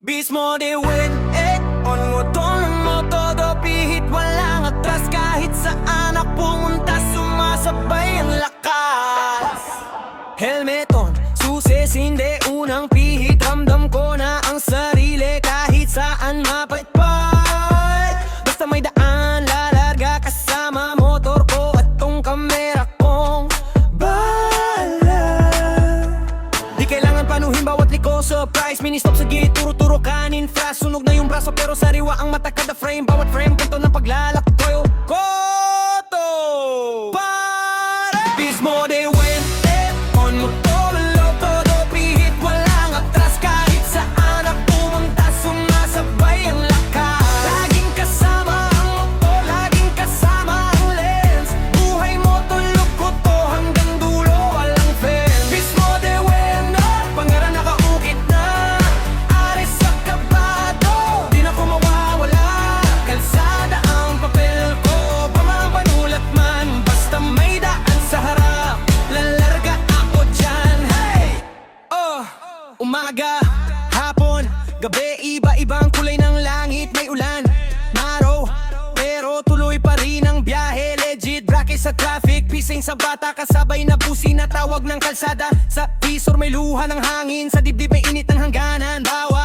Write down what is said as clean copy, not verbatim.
Mismo de win, on motor mo todo pihit, walang atras. Kahit saan ako pumunta, sumasabay ang lakas. Helmet on, susis hindi unang pihit. Ramdam ko na ang sarili kahit saan mapatpat. Basta may daan, lalarga kasama motor ko at tong kamera kong bala. Di kailangan panuhin bawat liko, surprise. Mini-stop sa gate, turo-turo kanin flash. Sunog na yung braso pero sariwa ang mata kada frame. Bawat frame, punto ng paglalaktoy. Koto! Pare! Mismo de win, on mo todo, todo pihit, walang atras. Kahit saan ako pumunta, sumasabay ang lakas. Laging kasama ang motor, laging kasama ang lens. Buhay mo tulog ko to hanggang dulo, walang fence. Mismo de win, pangalan nakaukit na. Aris sa kabado, di na ko mawawala. Kalsada ang papel ko, pamapanulat man. Basta may daan sa harap, lalarga ako dyan. Hey! Umaga, hapon, gabi, iba-ibang kulay ng langit. May ulan, araw, pero tuloy pa rin ang biyahe. Legit, bracket sa traffic, pising sa bata. Kasabay na busi na tawag ng kalsada. Sa visor may luha ng hangin, sa dibdib may init ng hangganan. Bawat